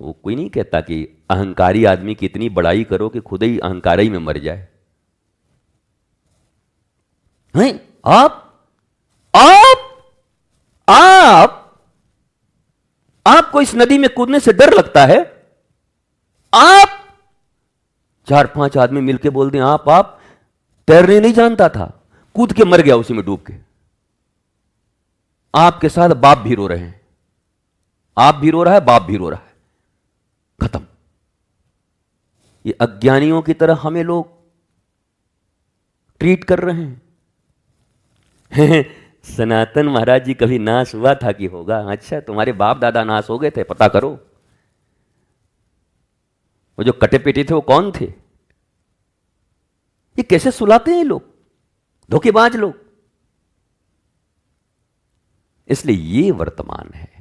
वो कोई नहीं कहता कि अहंकारी आदमी की इतनी बड़ाई करो कि खुद ही अहंकार ही में मर जाए। नहीं, आपको इस नदी में कूदने से डर लगता है? आप 4-5 आदमी मिलके बोल दें आप तैरने नहीं जानता था, कूद के मर गया उसी में डूब के। आपके साथ बाप भी रो रहे हैं, आप भी रो रहा है, बाप भी रो रहा है, खत्म। ये अज्ञानियों की तरह हमें लोग ट्रीट कर रहे हैं। सनातन महाराज जी कभी नाश हुआ था कि होगा? अच्छा, तुम्हारे बाप दादा नाश हो गए थे, पता करो। वो जो कटे पेटे थे वो कौन थे? ये कैसे सुलाते हैं लोग, धोखेबाज लोग। इसलिए ये वर्तमान है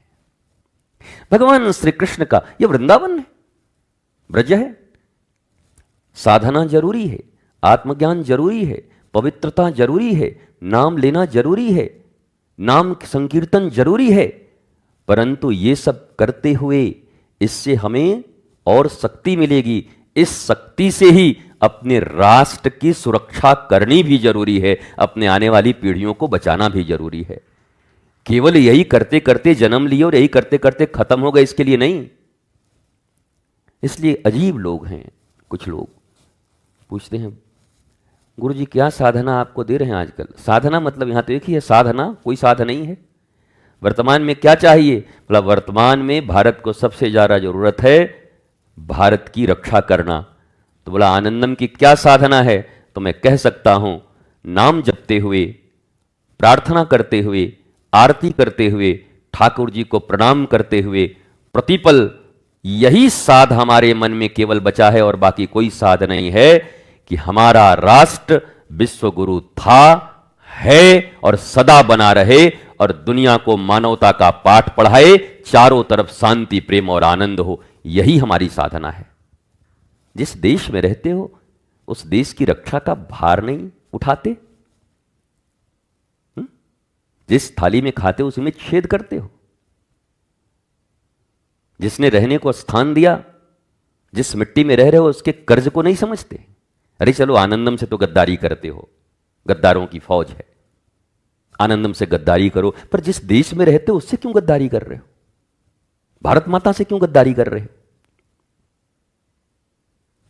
भगवान श्री कृष्ण का, ये वृंदावन है, ब्रज है। साधना जरूरी है, आत्मज्ञान जरूरी है, पवित्रता जरूरी है, नाम लेना जरूरी है, नाम संकीर्तन जरूरी है, परंतु ये सब करते हुए इससे हमें और शक्ति मिलेगी। इस शक्ति से ही अपने राष्ट्र की सुरक्षा करनी भी जरूरी है, अपने आने वाली पीढ़ियों को बचाना भी जरूरी है। केवल यही करते करते जन्म लिए और यही करते करते खत्म हो गए, इसके लिए नहीं। इसलिए अजीब लोग हैं, कुछ लोग पूछते हैं गुरु जी क्या साधना आपको दे रहे हैं आजकल? साधना मतलब यहां तो एक ही है, साधना कोई साधन नहीं है। वर्तमान में क्या चाहिए? मतलब वर्तमान में भारत को सबसे ज्यादा जरूरत है भारत की रक्षा करना। तो बोला आनंदम की क्या साधना है? तो मैं कह सकता हूं नाम जपते हुए, प्रार्थना करते हुए, आरती करते हुए, ठाकुर जी को प्रणाम करते हुए, प्रतिपल यही साध हमारे मन में केवल बचा है और बाकी कोई साध नहीं है कि हमारा राष्ट्र विश्व गुरु था, है और सदा बना रहे और दुनिया को मानवता का पाठ पढ़ाए, चारों तरफ शांति, प्रेम और आनंद हो। यही हमारी साधना है। जिस देश में रहते हो उस देश की रक्षा का भार नहीं उठाते, जिस थाली में खाते हो उसी में छेद करते हो, जिसने रहने को स्थान दिया, जिस मिट्टी में रह रहे हो उसके कर्ज को नहीं समझते। अरे चलो आनंदम से तो गद्दारी करते हो, गद्दारों की फौज है, आनंदम से गद्दारी करो, पर जिस देश में रहते हो उससे क्यों गद्दारी कर रहे हो? भारत माता से क्यों गद्दारी कर रहे हो?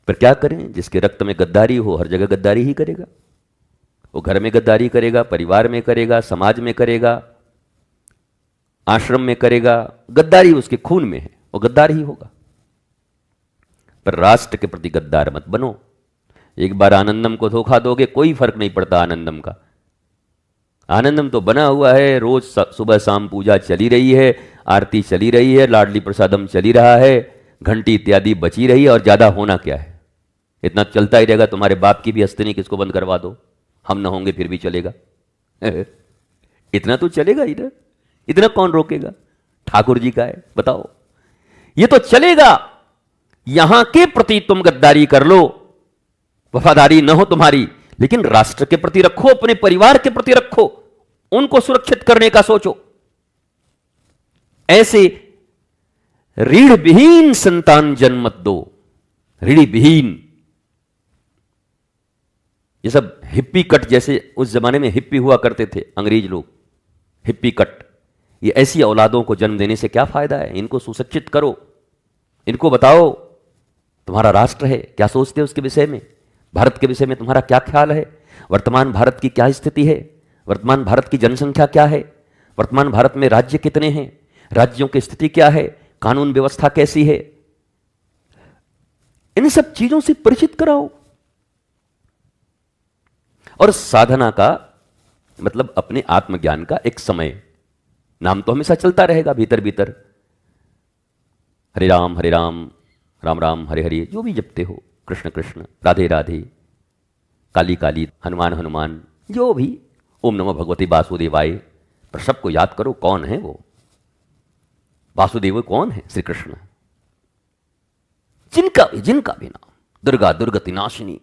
पर क्या करें, जिसके रक्त में गद्दारी हो हर जगह गद्दारी ही करेगा। वो घर में गद्दारी करेगा, परिवार में करेगा, समाज में करेगा, आश्रम में करेगा। गद्दारी उसके खून में है, वो गद्दार ही होगा। पर राष्ट्र के प्रति गद्दार मत बनो। एक बार आनंदम को धोखा दोगे कोई फर्क नहीं पड़ता आनंदम का। आनंदम तो बना हुआ है, रोज सुबह शाम पूजा चली रही है, आरती चली रही है, लाडली प्रसादम चली रहा है, घंटी इत्यादि बची रही है, और ज्यादा होना क्या है? इतना चलता ही रहेगा। तुम्हारे बाप की भी हस्तिनी किसको बंद करवा दो, हम ना होंगे फिर भी चलेगा। इतना तो चलेगा इधर, इतना कौन रोकेगा? ठाकुर जी का है, बताओ। ये तो चलेगा। यहां के प्रति तुम गद्दारी कर लो, वफादारी न हो तुम्हारी, लेकिन राष्ट्र के प्रति रखो, अपने परिवार के प्रति रखो, उनको सुरक्षित करने का सोचो। ऐसे रीढ़ विहीन संतान जन्म मत दो, रीढ़ विहीन। ये सब हिप्पी कट, जैसे उस जमाने में हिप्पी हुआ करते थे अंग्रेज लोग, हिप्पी कट, ये ऐसी औलादों को जन्म देने से क्या फायदा है? इनको सुशिक्षित करो, इनको बताओ तुम्हारा राष्ट्र है, क्या सोचते हो उसके विषय में, भारत के विषय में तुम्हारा क्या ख्याल है, वर्तमान भारत की क्या स्थिति है, वर्तमान भारत की जनसंख्या क्या है, वर्तमान भारत में राज्य कितने हैं, राज्यों की स्थिति क्या है, कानून व्यवस्था कैसी है। इन सब चीजों से परिचित कराओ। और साधना का मतलब अपने आत्मज्ञान का एक समय, नाम तो हमेशा चलता रहेगा भीतर भीतर, हरे राम राम राम हरे हरे, जो भी जपते हो, कृष्ण कृष्ण, राधे राधे, काली काली, हनुमान हनुमान, जो भी, ओम नमो भगवते वासुदेवाय। पर सबको याद करो कौन है वो वासुदेव, कौन है? श्री कृष्ण। जिनका भी नाम दुर्गा दुर्गति नाशिनी,